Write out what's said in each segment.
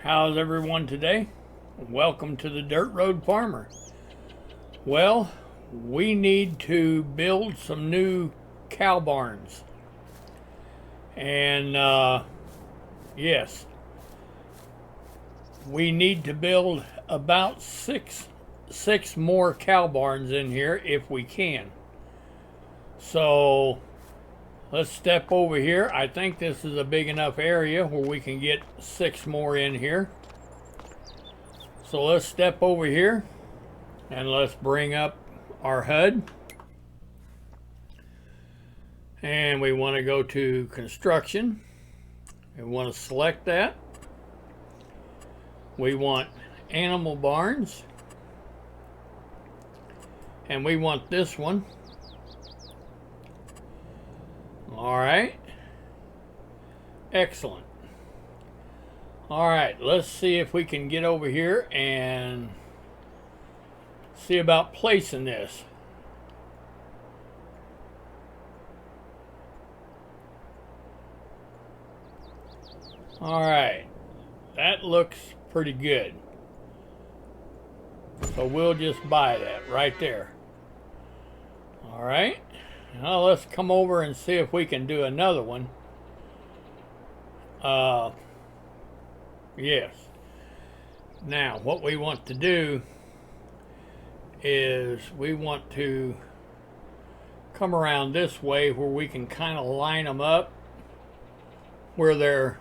How's everyone today? Welcome to the Dirt Road Farmer. Well, we need to build some new cow barns. And yes, we need to build about six more cow barns in here if we can. So let's step over here. I think this is a big enough area where we can get 6 more in here. So let's step over here and let's bring up our HUD. And we want to go to construction. We want to select that. We want animal barns. And we want this one. All right. Excellent. All right, let's see if we can get over here and see about placing this. All right, that looks pretty good. So we'll just buy that right there. All right. Now let's come over and see if we can do another one. Yes. Now what we want to do is we want to come around this way where we can kind of line them up where they're,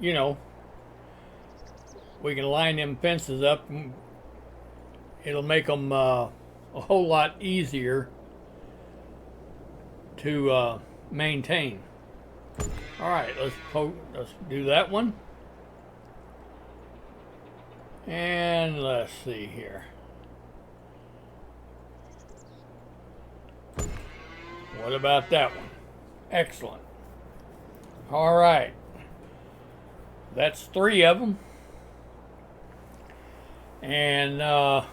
you know, we can line them fences up. It'll make them a whole lot easier to maintain. All right, let's do that one. And let's see here. What about that one? Excellent. All right. That's 3 of them. And let's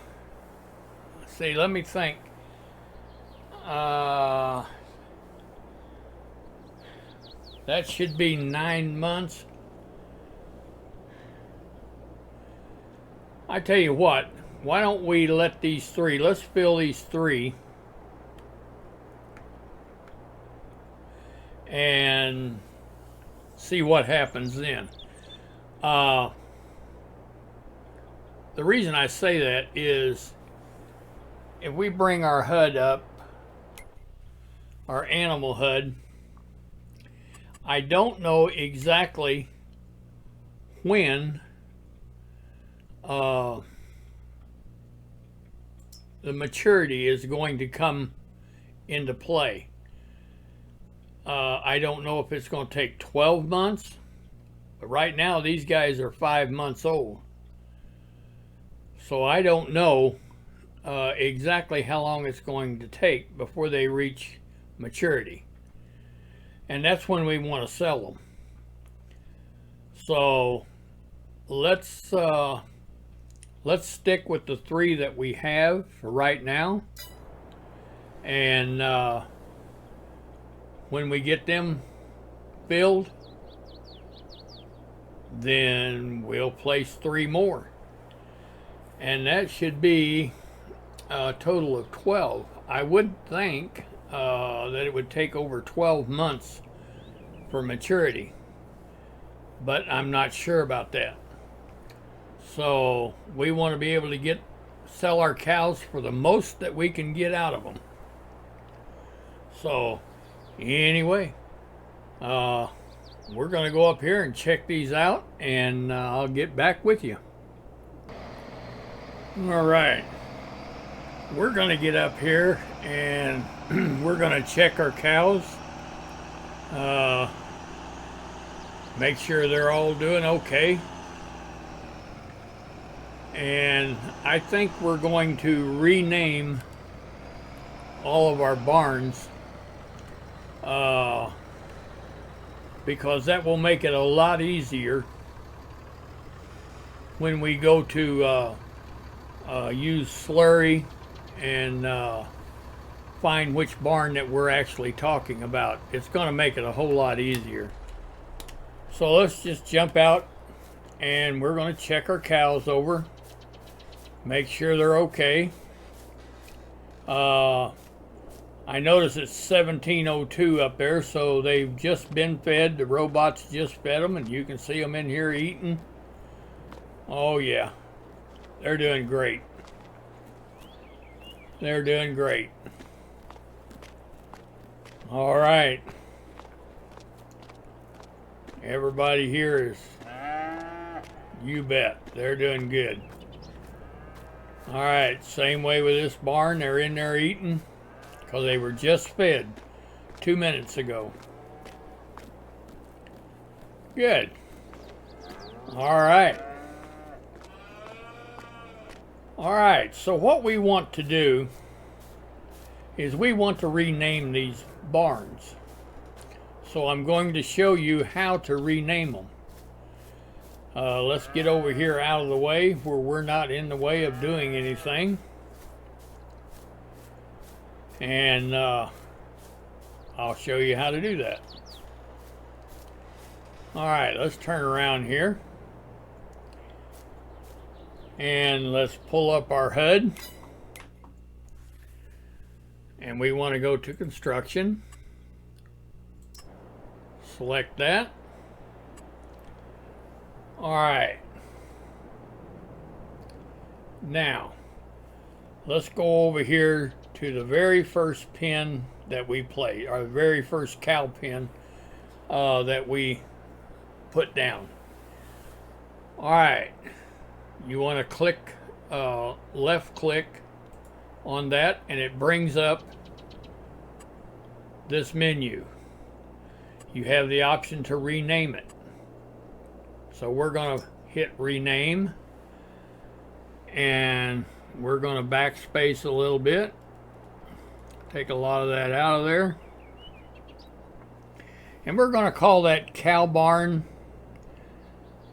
see, let me think. That should be 9 months. I tell you what, why don't we let these 3, let's fill these 3 and see what happens then. The reason I say that is if we bring our HUD up, our animal HUD, I don't know exactly when the maturity is going to come into play. I don't know if it's going to take 12 months, but right now these guys are 5 months old. So I don't know exactly how long it's going to take before they reach maturity. And that's when we want to sell them. So let's stick with the 3 that we have for right now. And when we get them filled, then we'll place 3 more. And that should be a total of 12. I would think that it would take over 12 months for maturity, but I'm not sure about that. So we want to be able to sell our cows for the most that we can get out of them. So anyway, we're going to go up here and check these out, and I'll get back with you. All right, we're going to get up here and we're going to check our cows, make sure they're all doing okay. And I think we're going to rename all of our barns because that will make it a lot easier when we go to use slurry and find which barn that we're actually talking about. It's going to make it a whole lot easier. So let's just jump out and we're going to check our cows over, make sure they're okay. I notice it's 1702 up there, so they've just been fed. The robots just fed them, and you can see them in here eating. Oh yeah, they're doing great. They're doing great. All right. Everybody here is, you bet, they're doing good. All right, same way with this barn. They're in there eating because they were just fed 2 minutes ago. Good. All right. All right, so what we want to do is we want to rename these barns. So I'm going to show you how to rename them. Let's get over here out of the way where we're not in the way of doing anything. And I'll show you how to do that. All right, let's turn around here. And let's pull up our HUD. And we want to go to construction. Select that. All right. Now, let's go over here to the very first pen that we played, or the very first cow pen that we put down. All right. You want to click, left click on that, and it brings up this menu. You have the option to rename it. So we're going to hit rename, and we're going to backspace a little bit. Take a lot of that out of there. And we're going to call that cow barn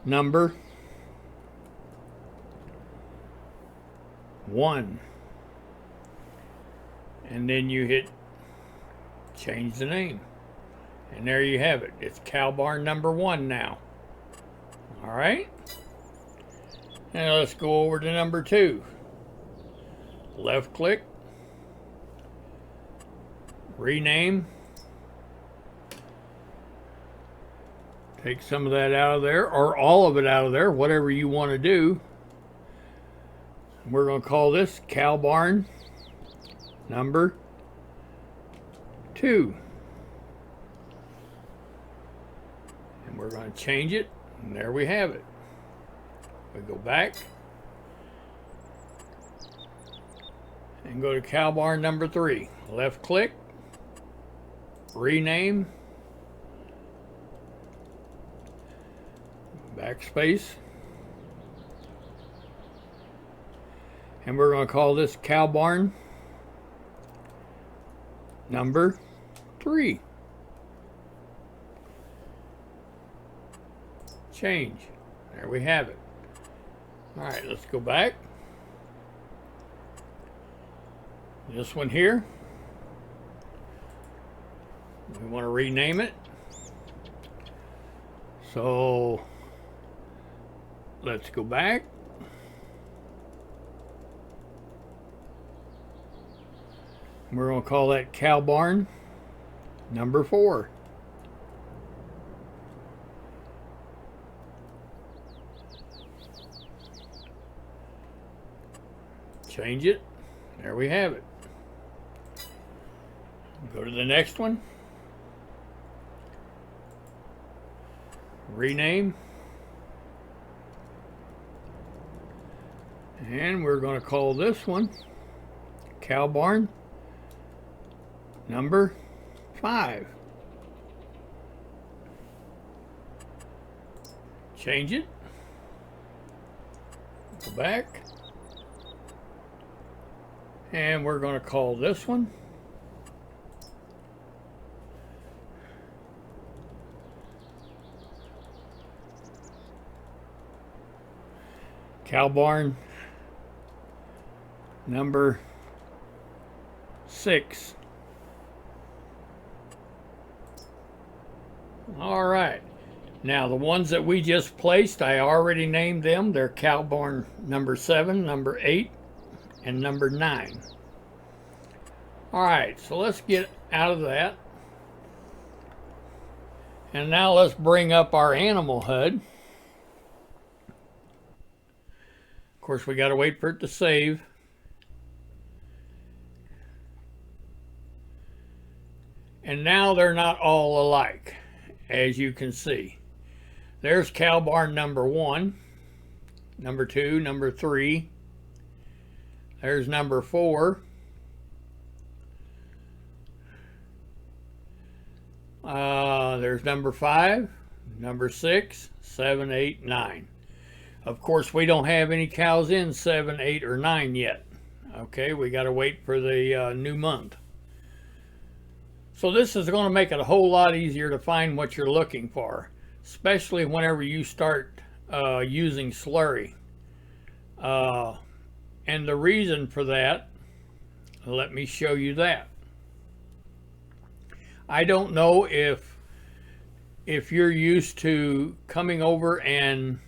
number 1. And then you hit change the name. And there you have it. It's cow barn number 1 now. All right. And let's go over to number 2. Left click. Rename. Take some of that out of there, or all of it out of there, whatever you want to do. We're going to call this cow barn number 2. And we're going to change it, and there we have it. We go back and go to cow barn number 3. Left click, rename, backspace, and we're going to call this cow barn number 3. Change. There we have it. All right, let's go back. This one here, we want to rename it. So let's go back. We're going to call that cow barn number 4. Change it. There we have it. Go to the next one. Rename. And we're going to call this one cow barn number 5. Change it. Go back. And we're going to call this one cow barn number 6. All right. Now the ones that we just placed, I already named them. They're cow barn number 7, number 8, and number 9. All right, so let's get out of that. And now let's bring up our animal HUD. Of course, we got to wait for it to save. And now they're not all alike, as you can see. There's cow barn number 1, number 2, number 3. There's number 4. There's number 5, number 6, 7, 8, 9. Of course, we don't have any cows in 7, 8, or 9 yet. Okay, we got to wait for the new month. So this is going to make it a whole lot easier to find what you're looking for, especially whenever you start using slurry. And the reason for that, let me show you that. I don't know if you're used to coming over and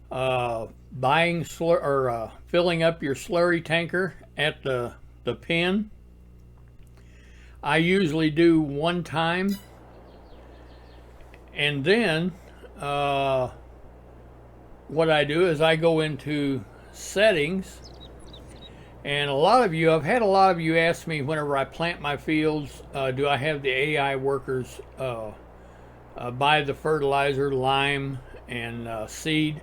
buying filling up your slurry tanker at the pen. I usually do one time, and then what I do is I go into settings, and I've had a lot of you ask me whenever I plant my fields, do I have the AI workers buy the fertilizer, lime, and seed?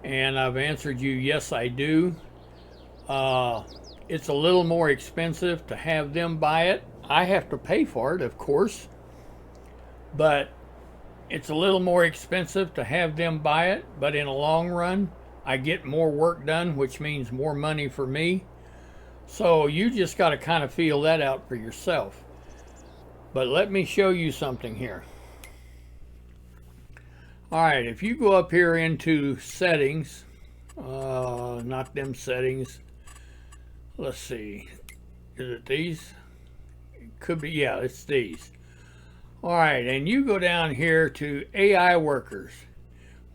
And I've answered you, yes, I do. It's a little more expensive to have them buy it. I have to pay for it, of course, but it's a little more expensive to have them buy it. But in the long run, I get more work done, which means more money for me. So you just got to kind of feel that out for yourself. But let me show you something here. All right, if you go up here into settings, not them settings, let's see, is it these? It could be, yeah, it's these. All right, and you go down here to AI workers,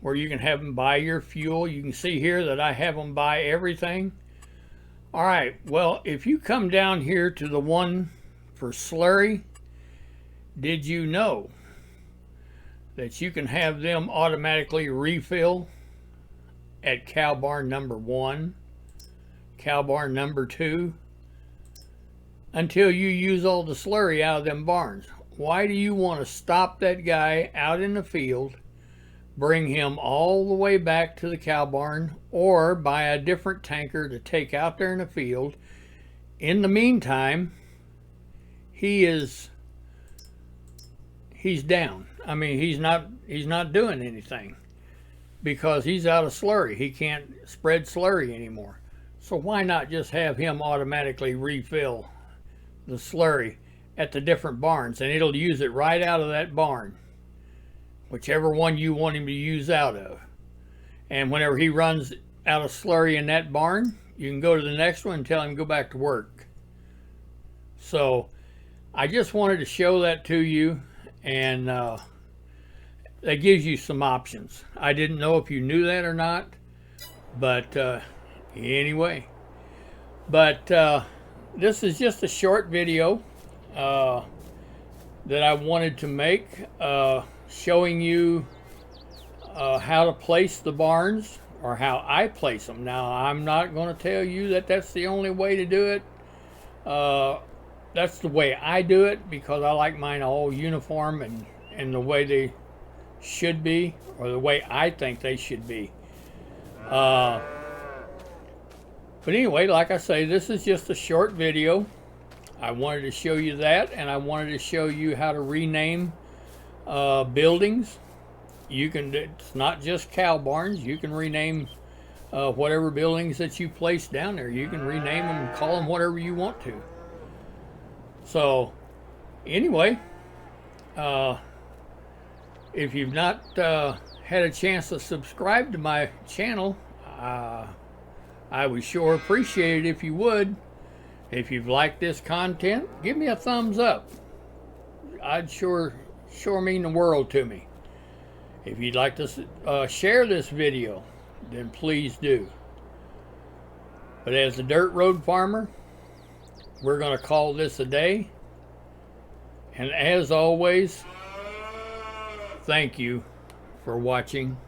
where you can have them buy your fuel. You can see here that I have them buy everything. All right, well, if you come down here to the one for slurry, did you know that you can have them automatically refill at cow barn number 1, cow barn number 2, until you use all the slurry out of them barns? Why do you want to stop that guy out in the field, bring him all the way back to the cow barn, or buy a different tanker to take out there in the field? In the meantime, he's down. I mean, he's not doing anything because he's out of slurry. He can't spread slurry anymore. So why not just have him automatically refill the slurry at the different barns, and it'll use it right out of that barn, whichever one you want him to use out of. And whenever he runs out of slurry in that barn, you can go to the next one and tell him to go back to work. So I just wanted to show that to you, and that gives you some options. I didn't know if you knew that or not, but anyway. But this is just a short video that I wanted to make, showing you how to place the barns, or how I place them. Now, I'm not going to tell you that that's the only way to do it. That's the way I do it, because I like mine all uniform and the way they should be, or the way I think they should be. But anyway, like I say, this is just a short video. I wanted to show you that, and I wanted to show you how to rename buildings. It's not just cow barns. You can rename whatever buildings that you place down there. You can rename them and call them whatever you want to. So anyway, if you've not had a chance to subscribe to my channel, I would sure appreciate it if you would. If you've liked this content, give me a thumbs up. I'd sure mean the world to me. If you'd like to share this video, then please do. But as a dirt road farmer, we're going to call this a day. And as always, thank you for watching